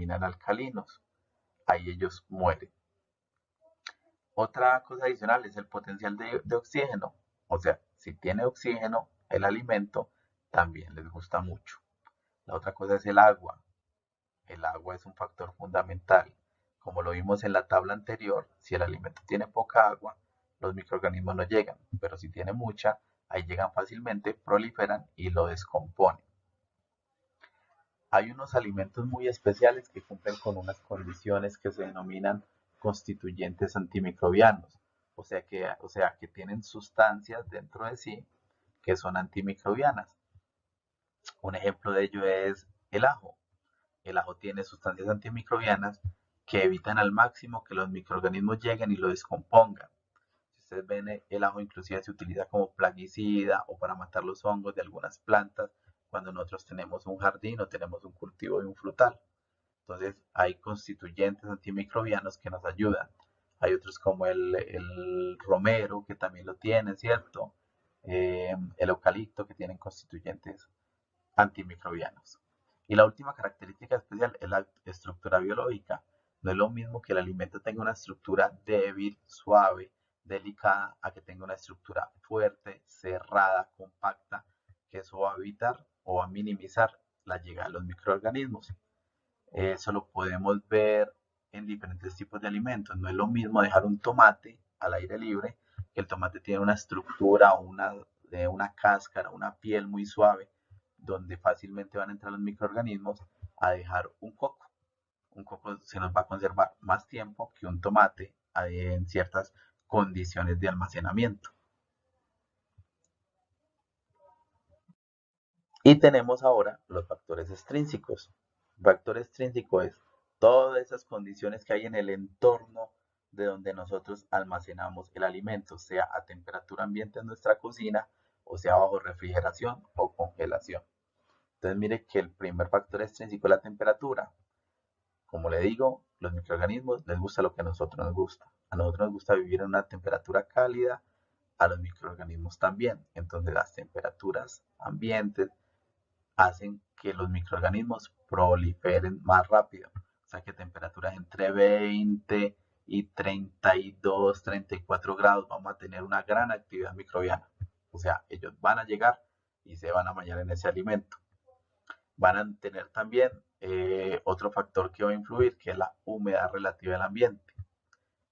denominan alcalinos. Ahí ellos mueren. Otra cosa adicional es el potencial de oxígeno. O sea, si tiene oxígeno, el alimento también les gusta mucho. La otra cosa es el agua. El agua es un factor fundamental. Como lo vimos en la tabla anterior, si el alimento tiene poca agua, los microorganismos no llegan, pero si tiene mucha, ahí llegan fácilmente, proliferan y lo descomponen. Hay unos alimentos muy especiales que cumplen con unas condiciones que se denominan constituyentes antimicrobianos, o sea que tienen sustancias dentro de sí que son antimicrobianas. Un ejemplo de ello es el ajo. El ajo tiene sustancias antimicrobianas que evitan al máximo que los microorganismos lleguen y lo descompongan. Si ustedes ven, el ajo inclusive se utiliza como plaguicida o para matar los hongos de algunas plantas cuando nosotros tenemos un jardín o tenemos un cultivo de un frutal. Entonces hay constituyentes antimicrobianos que nos ayudan. Hay otros como el romero que también lo tienen, ¿cierto? El eucalipto que tienen constituyentes antimicrobianos. Y la última característica especial es la estructura biológica. No es lo mismo que el alimento tenga una estructura débil, suave, delicada, a que tenga una estructura fuerte, cerrada, compacta, que eso va a evitar o va a minimizar la llegada de los microorganismos. Eso lo podemos ver en diferentes tipos de alimentos. No es lo mismo dejar un tomate al aire libre, que el tomate tiene una estructura o una cáscara, una piel muy suave, donde fácilmente van a entrar los microorganismos, a dejar un coco. Un coco se nos va a conservar más tiempo que un tomate en ciertas condiciones de almacenamiento. Y tenemos ahora los factores extrínsecos. Factor extrínseco es todas esas condiciones que hay en el entorno de donde nosotros almacenamos el alimento, sea a temperatura ambiente en nuestra cocina, o sea bajo refrigeración o congelación. Entonces mire que el primer factor extrínseco es la temperatura. Como le digo, los microorganismos les gusta lo que a nosotros nos gusta. A nosotros nos gusta vivir en una temperatura cálida, a los microorganismos también. Entonces las temperaturas ambientes hacen que los microorganismos proliferen más rápido. O sea que temperaturas entre 20 y 32, 34 grados vamos a tener una gran actividad microbiana. O sea, ellos van a llegar y se van a bañar en ese alimento. Van a tener también otro factor que va a influir, que es la humedad relativa del ambiente.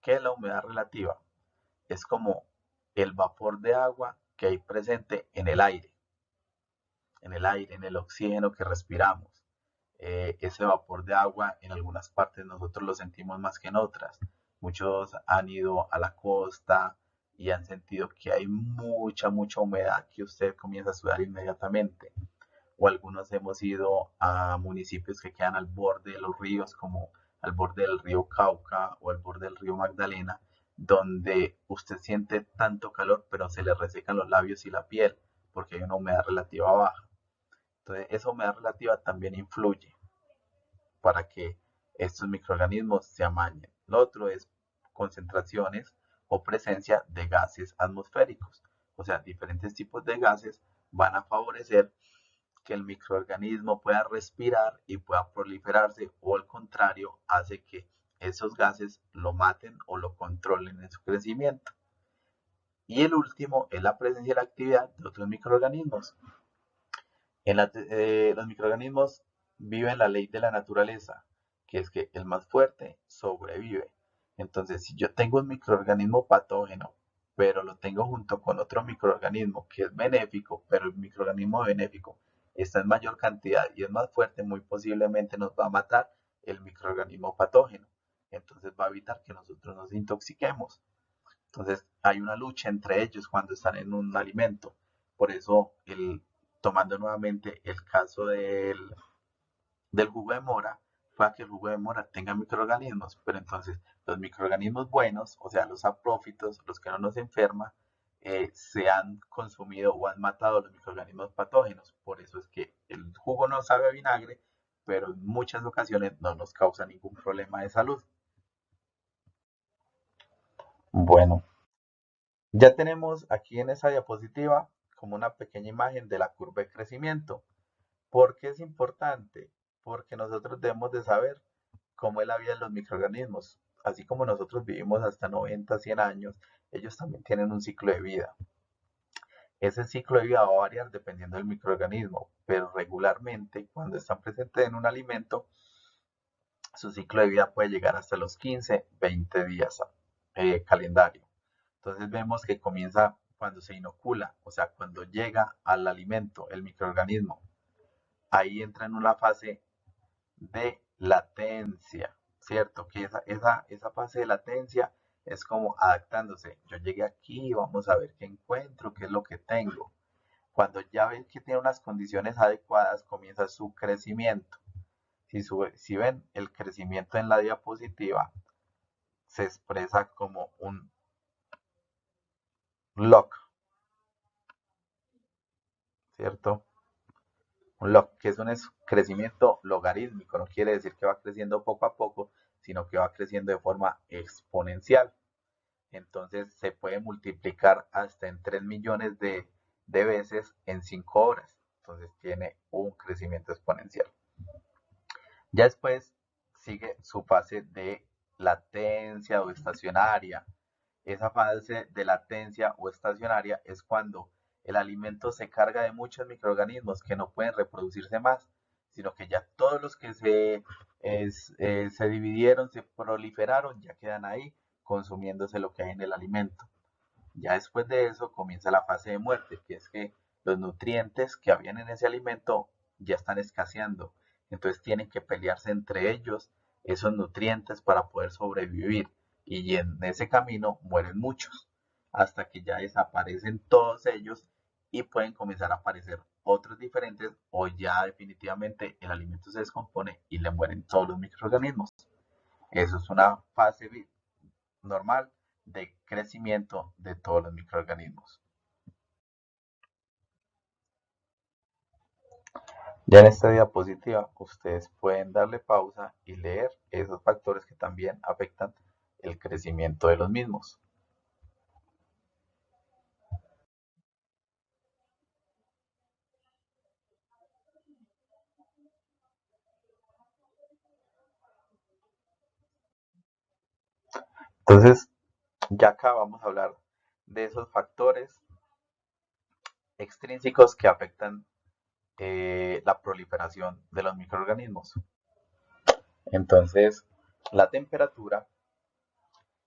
¿Qué es la humedad relativa? Es como el vapor de agua que hay presente en el oxígeno que respiramos. Ese vapor de agua en algunas partes nosotros lo sentimos más que en otras. Muchos han ido a la costa y han sentido que hay mucha humedad que usted comienza a sudar inmediatamente. O algunos hemos ido a municipios que quedan al borde de los ríos, como al borde del río Cauca o al borde del río Magdalena, donde usted siente tanto calor, pero se le resecan los labios y la piel, porque hay una humedad relativa baja. Entonces, esa humedad relativa también influye para que estos microorganismos se amañen. Lo otro es concentraciones o presencia de gases atmosféricos. O sea, diferentes tipos de gases van a favorecer que el microorganismo pueda respirar y pueda proliferarse, o al contrario, hace que esos gases lo maten o lo controlen en su crecimiento. Y el último es la presencia y la actividad de otros microorganismos. Los microorganismos viven la ley de la naturaleza, que es que el más fuerte sobrevive. Entonces, si yo tengo un microorganismo patógeno, pero lo tengo junto con otro microorganismo que es benéfico, pero el microorganismo benéfico está en mayor cantidad y es más fuerte, muy posiblemente nos va a matar el microorganismo patógeno. Entonces va a evitar que nosotros nos intoxiquemos. Entonces hay una lucha entre ellos cuando están en un alimento. Por eso, tomando nuevamente el caso del jugo de mora, fue a que el jugo de mora tenga microorganismos, pero entonces los microorganismos buenos, o sea, los aprófitos, los que no nos enferman, se han consumido o han matado los microorganismos patógenos. Por eso es que el jugo no sabe a vinagre, pero en muchas ocasiones no nos causa ningún problema de salud. Bueno, ya tenemos aquí en esa diapositiva como una pequeña imagen de la curva de crecimiento. ¿Por qué es importante? Porque nosotros debemos de saber cómo es la vida de los microorganismos. Así como nosotros vivimos hasta 90, 100 años, ellos también tienen un ciclo de vida. Ese ciclo de vida va a variar dependiendo del microorganismo, pero regularmente cuando están presentes en un alimento, su ciclo de vida puede llegar hasta los 15, 20 días calendario. Entonces vemos que comienza cuando se inocula, o sea, cuando llega al alimento el microorganismo. Ahí entra en una fase de latencia, ¿cierto? Que esa fase de latencia es como adaptándose. Yo llegué aquí, vamos a ver qué encuentro, qué es lo que tengo. Cuando ya ven que tiene unas condiciones adecuadas, comienza su crecimiento. Si ven el crecimiento en la diapositiva, se expresa como un log, ¿cierto? Un log, que es un crecimiento logarítmico, no quiere decir que va creciendo poco a poco, sino que va creciendo de forma exponencial. Entonces se puede multiplicar hasta en 3 millones de veces en 5 horas. Entonces tiene un crecimiento exponencial. Ya después sigue su fase de latencia o estacionaria. Esa fase de latencia o estacionaria es cuando el alimento se carga de muchos microorganismos que no pueden reproducirse más, sino que ya todos los que se dividieron, se proliferaron, ya quedan ahí consumiéndose lo que hay en el alimento. Ya después de eso comienza la fase de muerte, que es que los nutrientes que habían en ese alimento ya están escaseando. Entonces tienen que pelearse entre ellos esos nutrientes para poder sobrevivir. Y en ese camino mueren muchos, hasta que ya desaparecen todos ellos y pueden comenzar a aparecer otros diferentes o ya definitivamente el alimento se descompone y le mueren todos los microorganismos. Eso es una fase normal de crecimiento de todos los microorganismos. Ya en esta diapositiva ustedes pueden darle pausa y leer esos factores que también afectan el crecimiento de los mismos. Entonces, ya acá vamos a hablar de esos factores extrínsecos que afectan la proliferación de los microorganismos. Entonces, la temperatura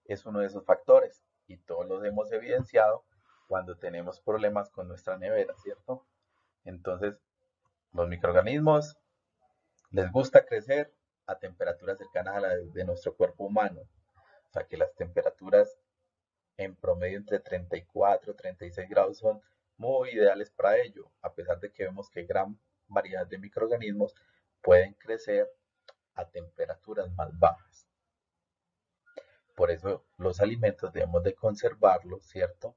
es uno de esos factores y todos los hemos evidenciado cuando tenemos problemas con nuestra nevera, ¿cierto? Entonces, los microorganismos les gusta crecer a temperaturas cercanas a la de nuestro cuerpo humano. O sea que las temperaturas en promedio entre 34 y 36 grados son muy ideales para ello, a pesar de que vemos que gran variedad de microorganismos pueden crecer a temperaturas más bajas. Por eso los alimentos debemos de conservarlos, ¿cierto?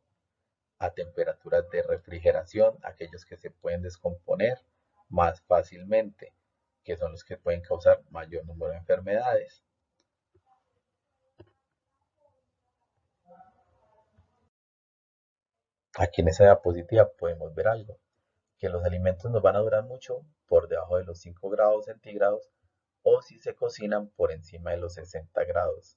A temperaturas de refrigeración, aquellos que se pueden descomponer más fácilmente, que son los que pueden causar mayor número de enfermedades. Aquí en esa diapositiva podemos ver algo, que los alimentos nos van a durar mucho por debajo de los 5 grados centígrados o si se cocinan por encima de los 60 grados.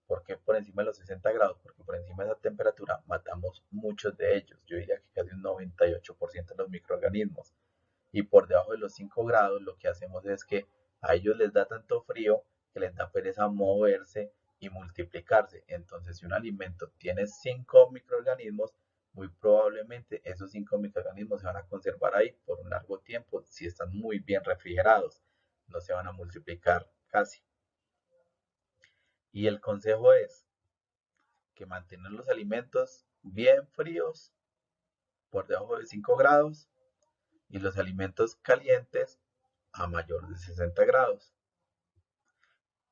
¿Por qué por encima de los 60 grados? Porque por encima de esa temperatura matamos muchos de ellos, yo diría que casi un 98% de los microorganismos. Y por debajo de los 5 grados lo que hacemos es que a ellos les da tanto frío que les da pereza moverse y multiplicarse. Entonces, si un alimento tiene 5 microorganismos, muy probablemente esos 5 microorganismos se van a conservar ahí por un largo tiempo si están muy bien refrigerados. No se van a multiplicar casi. Y el consejo es que mantener los alimentos bien fríos por debajo de 5 grados y los alimentos calientes a mayor de 60 grados.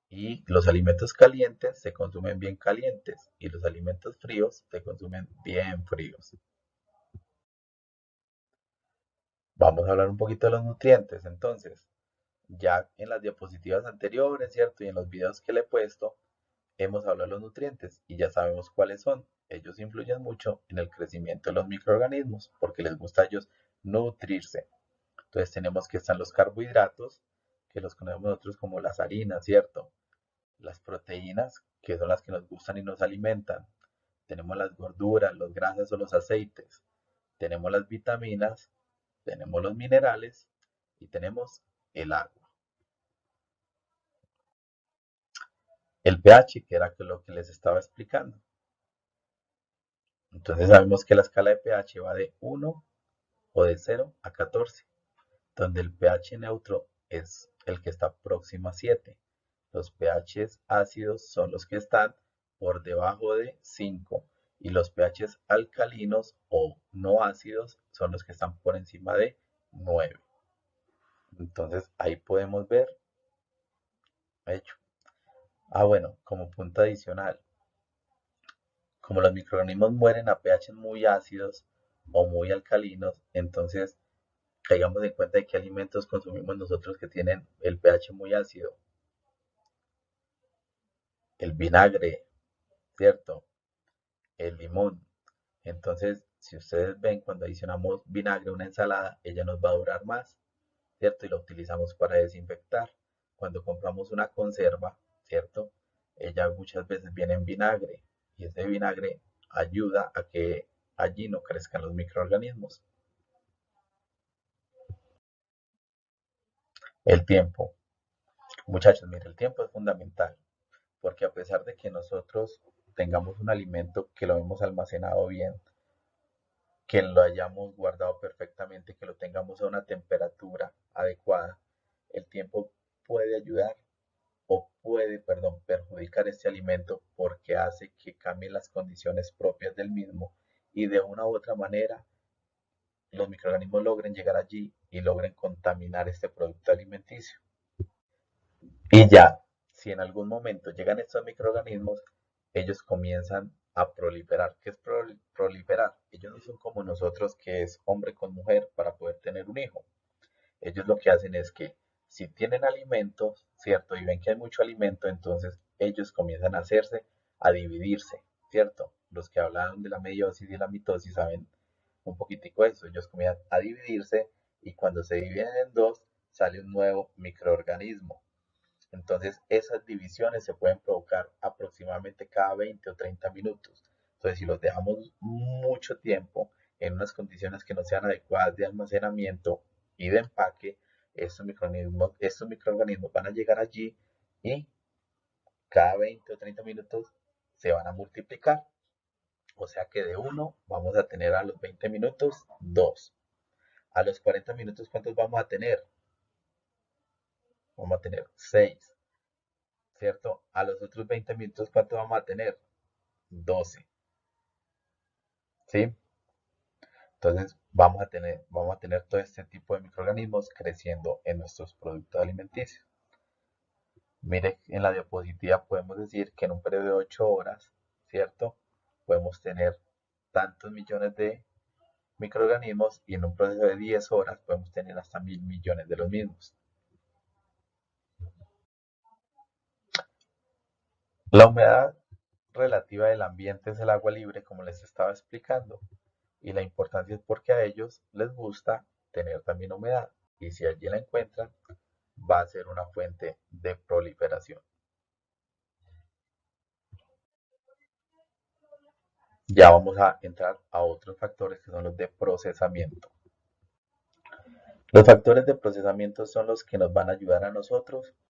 Y los alimentos calientes se consumen bien calientes y los alimentos fríos se consumen bien fríos. Vamos a hablar un poquito de los nutrientes. Entonces, ya en las diapositivas anteriores, ¿cierto? Y en los videos que le he puesto, hemos hablado de los nutrientes y ya sabemos cuáles son. Ellos influyen mucho en el crecimiento de los microorganismos porque les gusta a ellos nutrirse. Entonces tenemos que están los carbohidratos, que los conocemos nosotros como las harinas, ¿cierto? las proteínas, que son las que nos gustan y nos alimentan. Tenemos las gorduras, los grasas o los aceites. Tenemos las vitaminas, tenemos los minerales y tenemos el agua. El pH, que era lo que les estaba explicando. Entonces sabemos que la escala de pH va de 1 o de 0 a 14, donde el pH neutro es el que está próximo a 7. Los pHs ácidos son los que están por debajo de 5 y los pHs alcalinos o no ácidos son los que están por encima de 9. Entonces ahí podemos ver, hecho. Bueno, como punto adicional, como los microorganismos mueren a pH muy ácidos o muy alcalinos, entonces caigamos en cuenta de qué alimentos consumimos nosotros que tienen el pH muy ácido. El vinagre, ¿cierto? El limón. Entonces, si ustedes ven, cuando adicionamos vinagre a una ensalada, ella nos va a durar más, ¿cierto? Y la utilizamos para desinfectar. Cuando compramos una conserva, ¿cierto? Ella muchas veces viene en vinagre y ese vinagre ayuda a que allí no crezcan los microorganismos. El tiempo. Muchachos, mire, el tiempo es fundamental porque a pesar de que nosotros tengamos un alimento que lo hemos almacenado bien, que lo hayamos guardado perfectamente, que lo tengamos a una temperatura adecuada, el tiempo puede ayudar o puede, perdón, perjudicar este alimento porque hace que cambien las condiciones propias del mismo y de una u otra manera los microorganismos logren llegar allí y logren contaminar este producto alimenticio. Y ya, si en algún momento llegan estos microorganismos, ellos comienzan a proliferar. ¿Qué es proliferar? Ellos no son como nosotros, que es hombre con mujer para poder tener un hijo. Ellos lo que hacen es que si tienen alimentos, ¿cierto? Y ven que hay mucho alimento, entonces ellos comienzan a hacerse, a dividirse, ¿cierto? Los que hablaron de la meiosis y la mitosis saben un poquitico de eso. Ellos comienzan a dividirse y cuando se dividen en dos, sale un nuevo microorganismo. Entonces, esas divisiones se pueden provocar aproximadamente cada 20 o 30 minutos. Entonces, si los dejamos mucho tiempo en unas condiciones que no sean adecuadas de almacenamiento y de empaque, estos microorganismos van a llegar allí y cada 20 o 30 minutos se van a multiplicar. O sea que de uno vamos a tener a los 20 minutos 2. A los 40 minutos, ¿cuántos vamos a tener? Vamos a tener 6. ¿Cierto? A los otros 20 minutos, ¿cuánto vamos a tener? 12. ¿Sí? Entonces vamos a tener todo este tipo de microorganismos creciendo en nuestros productos alimenticios. Mire, en la diapositiva podemos decir que en un periodo de 8 horas, ¿cierto? Podemos tener tantos millones de microorganismos y en un proceso de 10 horas podemos tener hasta 1.000 millones de los mismos. La humedad relativa del ambiente es el agua libre, como les estaba explicando. Y la importancia es porque a ellos les gusta tener también humedad y si allí la encuentran va a ser una fuente de proliferación. Ya vamos a entrar a otros factores que son los de procesamiento. Los factores de procesamiento son los que nos van a ayudar a nosotros